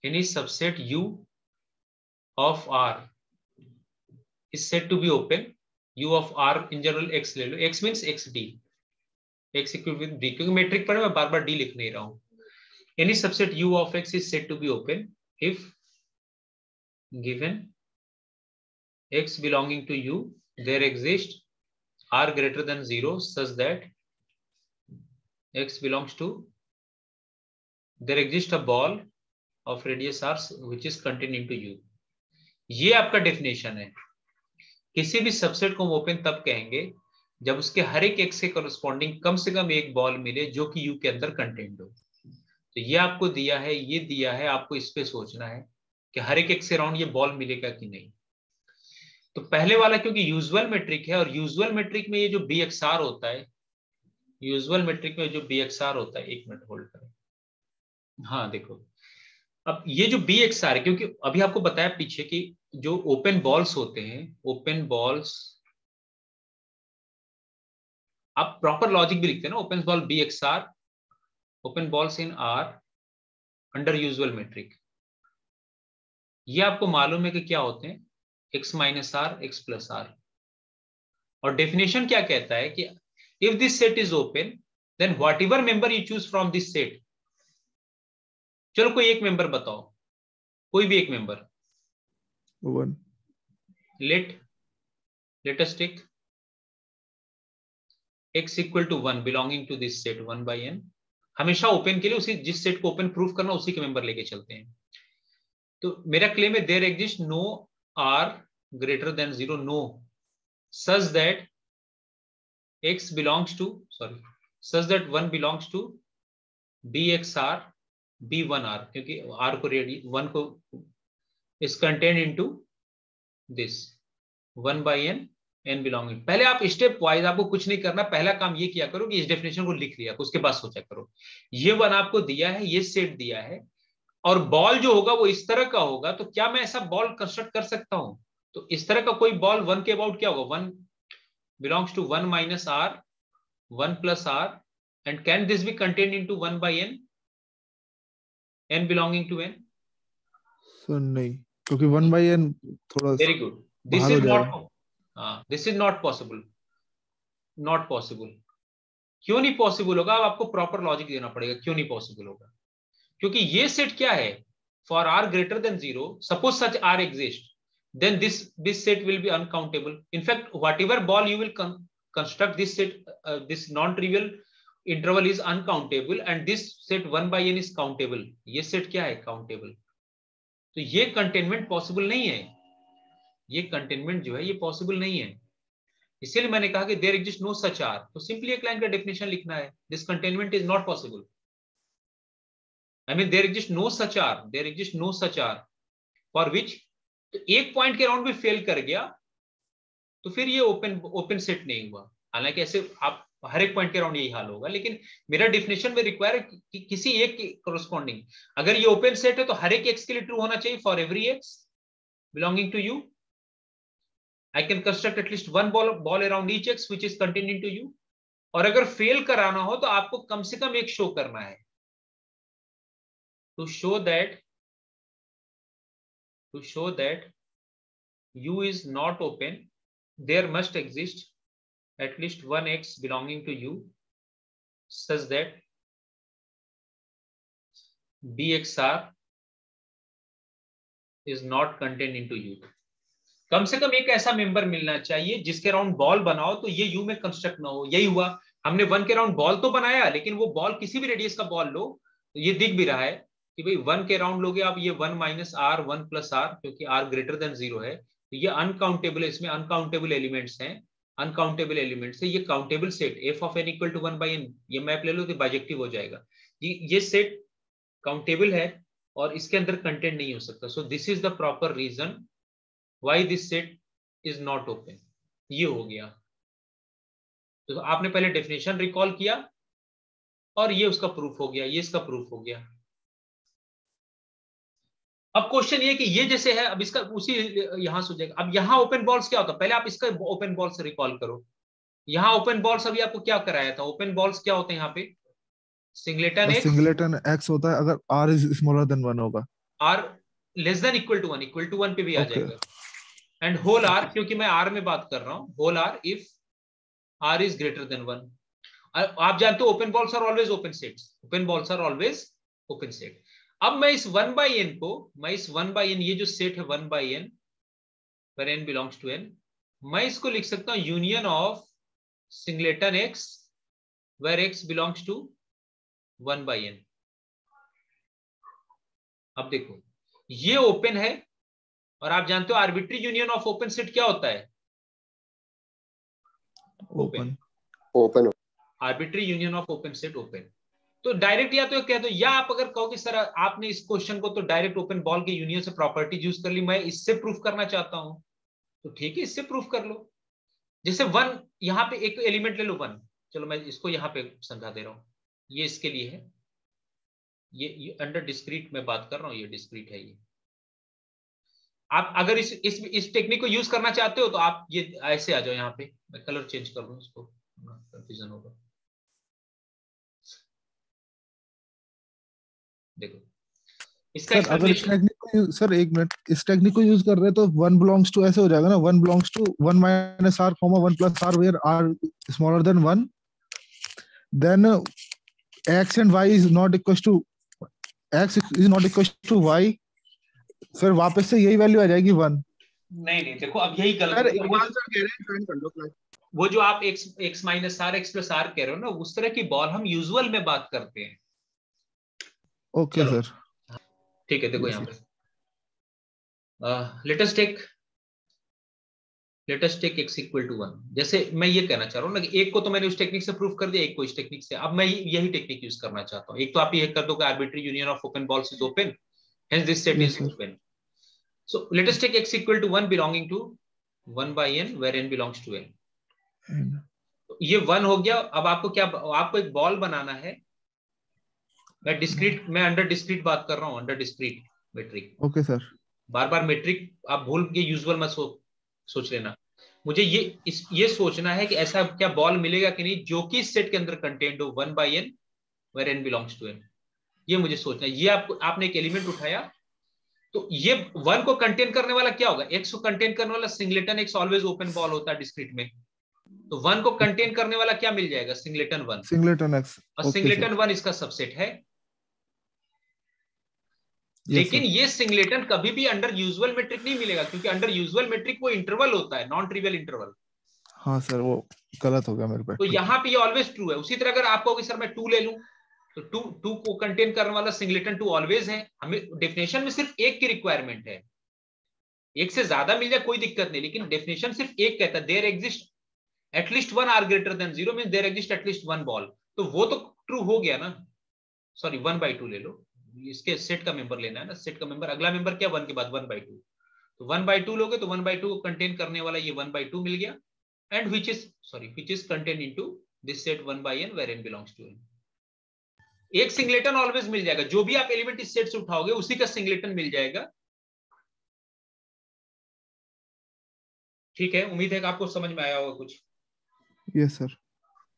any subset U of R is said to be open. U of R in general X ले लो, X means XD, X equal with D, क्योंकि metric पर मैं बार बार D लिख नहीं रहा हूं. Any subset U of X is said to be open if given X belonging to U there exists R greater than 0 such that X belongs to, there exists a ball of radius R which is contained into U. ये आपका definition है. किसी भी subset को हम open तब कहेंगे जब उसके हर एक एक्स के करस्पॉन्डिंग कम से कम एक बॉल मिले जो कि यू के अंदर कंटेंट हो. तो ये आपको दिया है, ये दिया है, आपको इस पे सोचना है कि हर एक एक्स के अराउंड ये बॉल मिलेगा कि नहीं. तो पहले वाला क्योंकि यूजुअल मेट्रिक है और यूजुअल मेट्रिक में ये जो बी एक्स आर होता है, यूजुअल मेट्रिक में जो बी एक्स आर होता है, एक मिनट होल्ड करें. हाँ देखो, अब ये जो बी एक्स आर है, क्योंकि अभी आपको बताया पीछे कि जो ओपन बॉल्स होते हैं, ओपन बॉल्स, आप प्रॉपर लॉजिक भी लिखते हैं ना, open ball B X R, open balls in R under usual metric. ये आपको मालूम है कि क्या होते हैं, X minus R, X plus R. और डेफिनेशन क्या कहता है कि if this set is open then whatever member you choose from this set. चलो कोई एक मेंबर बताओ, कोई भी एक member. One. let us take x equal to 1 belonging to this set 1 by n. हमेशा ओपन के लिए उसी जिस सेट को ओपन प्रूफ करना उसी के मेंबर लेके चलते हैं. तो मेरा क्लेम है there exist no r greater than 0 no such that x belongs to, sorry, such that 1 belongs to bxr b1r, क्योंकि r को रेडी 1 को is contained into this 1 by n n belonging. पहले आप स्टेप वाइज, आपको कुछ नहीं करना, पहला काम ये किया करो कि इस डेफिनेशन को लिख लिया, उसके बाद सोचा करो. ये 1 आपको दिया है, ये सेट दिया है, और बॉल जो होगा वो इस तरह का होगा. तो क्या मैं ऐसा बॉल कंस्ट्रक्ट कर सकता हूं? तो इस तरह का कोई बॉल 1 के अबाउट क्या होगा, 1 belongs to 1 minus r 1 plus r, and can this be contained into 1 by n, n belonging to n? सो नहीं, क्योंकि 1 by n थोड़ा very good. This is not, this is not possible, not possible. क्यों नहीं possible होगा? अब आपको proper logic देना पड़ेगा क्यों नहीं पॉसिबल होगा. क्योंकि ये सेट क्या है, for r greater than 0 suppose such r exist, then this set will be uncountable. In fact, whatever ball you will construct, this set, this non-trivial interval is uncountable, and this set 1 by n is countable. ये set क्या है, countable. तो ये containment possible नहीं है, ये containment जो है ये possible नहीं है. इसलिए मैंने कहा कि there exists no such r. तो simply एक लाइन का definition लिखना है, this containment is not possible. I mean there exists no such r, there exists no such r for which, तो एक पॉइंट के राउंड भी फेल कर गया तो फिर ये ओपन सेट नहीं हुआ. हालांकि ऐसे आप हर एक पॉइंट के राउंड यही हाल होगा, लेकिन मेरा डेफिनेशन में रिक्वायर है कि किसी एक के करस्पॉन्डिंग, अगर ये ओपन सेट है तो हर एक एक्स के लिए ट्रू होना चाहिए, for every X belonging to U I can construct at least one ball around each X which is contained into U. और अगर फेल कराना हो तो आपको कम से कम एक शो करना है, to show that U is not open, there must exist at least one x belonging to U such that bxr is not contained into U. कम से कम एक ऐसा मेंबर मिलना चाहिए जिसके राउंड बॉल बनाओ तो ये U में कंस्ट्रक्ट ना हो. यही हुआ, हमने 1 के राउंड बॉल तो बनाया, लेकिन वो बॉल किसी भी रेडियस का बॉल लो, तो ये दिख भी रहा है कि भाई 1 के राउंड लोगे आप, ये 1 माइनस आर 1 प्लस आर, क्योंकि r ग्रेटर देन 0 है, तो ये अनकाउंटेबल है, इसमें अनकाउंटेबल एलिमेंट्स हैं, अनकाउंटेबल एलिमेंट्स है. ये countable set f of n equal to 1 by n, ये मैप ले लो तो बाइजेक्टिव हो जाएगा. ये सेट काउंटेबल है और इसके अंदर कंटेंट नहीं हो सकता. So this is the proper reason why this set is not open. ये हो गया. तो आपने पहले डेफिनेशन रिकॉल किया और ये उसका प्रूफ हो गया, ये इसका प्रूफ हो गया. अब क्वेश्चन ये कि ये जैसे है, अब इसका उसी यहां से हो जाएगा. अब यहां ओपन बॉल्स क्या होता है, पहले आप इसका ओपन बॉल्स रिकॉल करो. यहां ओपन बॉल्स अभी आपको क्या कराया था, ओपन बॉल्स क्या होते हैं यहाँ पे, सिंगलेटन एक्स x होता है अगर r इज स्मॉलर देन 1 होगा. R less than equal to one पे भी आ जाएगा। एंड होल आर, क्योंकि मैं आर में बात कर रहा हूं, whole R if R is greater than one. आप जानते हो open balls are always open sets, open balls are always open set. अब मैं इस 1/n को, मैं इस 1/n, ये जो सेट है 1/n where n belongs to n, मैं इसको लिख सकता हूं union of singleton x where x belongs to 1/n। अब देखो ये ओपन है, और आप जानते हो arbitrary union of open set क्या होता है? Open. Open arbitrary union of open set open. तो डायरेक्ट या तो कह दो, या आप अगर कहो कि सर आपने इस क्वेश्चन को तो डायरेक्ट ओपन बॉल के यूनियन से प्रॉपर्टी यूज कर ली, मैं इससे प्रूफ करना चाहता हूं, तो ठीक है इससे प्रूफ कर लो। जैसे वन, यहां पे एक एलिमेंट ले लो वन, चलो मैं इसको यहां पे समझा दे रहा हूं, ये इसके लिए है, ये अंडर डिस्क्रीट में बात कर रहा हूं, ये डिस्क्रीट है ये। आप अगर इस टेक्निक को यूज करना चाहते हो तो आप ये ऐसे आ जाओ, यहाँ पे मैं कलर चेंज कर दूं इसको, कंफ्यूजन होगा। देखो इसका सर अगर इस टेक्निक को, सर एक मिनट, इस टेक्निक को यूज कर रहे हैं तो वन बिलोंग्स टू ऐसे हो जाएगा ना, one belongs to one minus R comma one plus R where R smaller than one, then X and Y is not equal to, X is not equal to Y, फिर वापस से यही value आ जाएगी one. नहीं नहीं, देखो अब यही गलत है। वो जो आप x minus R X plus R कह रहे हो ना, उस तरह की बॉल हम यूजुअल में बात करते हैं। ओके सर, ठीक है। देखो यहाँ पे let us take x equal to 1। जैसे मैं ये कहना चाह रहा हूँ ना कि एक को तो मैंने उस टेक्निक से प्रूव कर दिया, एक को इस टेक्निक से, अब मैं यही टेक्निक यूज करना चाहता हूँ। एक तो आप ये कर दो कि arbitrary union of open balls is open, hence this set is open. So let us take x equal to 1 belonging to 1/n where n belongs to n। तो ये 1 हो गया। अब आपको क्या, आपको एक बॉल बनाना है। मैं अंडर डिस्क्रीट बात कर रहा हूं, under discrete metric. Okay sir. बार बार मेट्रिक आप भूल के यूजुअल मत सोच लेना। मुझे ये सोचना है कि ऐसा क्या बॉल मिलेगा कि नहीं जो कि इस सेट के अंदर कंटेंट हो 1/n where n belongs to n। ये मुझे सोचना है। ये आपने एक एलिमेंट उठाया, तो ये वन को कंटेन करने वाला क्या होगा? एक्स को कंटेन करने वाला singleton x always open ball होता है डिस्क्रीट में, तो वन को कंटेन करने वाला क्या मिल जाएगा? Singleton one. सिंगलेटन एक्स, और सिंगलेटन वन इसका सबसेट है। लेकिन ये सिंगलेटन कभी भी अंडर यूजुअल मेट्रिक नहीं मिलेगा, क्योंकि अंडर यूजुअल मेट्रिक वो इंटरवल होता है, नॉन ट्रिवियल इंटरवल। हाँ सर, वो गलत हो गया मेरे पे। तो यहाँ पे ये ऑलवेज ट्रू है। उसी तरह अगर आप कहोगे सर मैं 2 ले लूं, तो टू को कंटेन करने वाला सिंगलेटन 2 ऑलवेज है। हमें डेफिनेशन में सिर्फ एक की रिक्वायरमेंट है, एक से ज्यादा मिल जाए कोई दिक्कत नहीं, लेकिन डेफिनेशन सिर्फ एक कहता है there exist at least one R greater than 0 means there exist at least one ball. तो वो तो ट्रू हो गया ना। सॉरी 1/2 ले लो, इसके सेट का मेंबर लेना है ना, सेट का मेंबर अगला मेंबर क्या 1 के बाद 1/2, तो 1/2 लोगे तो 1/2 को कंटेन करने वाला ये 1/2 मिल गया, and which is contain into this set 1/n where n belongs to n। एक सिंगलेटन ऑलवेज मिल जाएगा, जो भी आप एलिमेंट इस सेट से उठाओगे उसी का सिंगलेटन मिल जाएगा। ठीक है, उम्मीद है कि आपको समझ में आया होगा कुछ। Yes sir.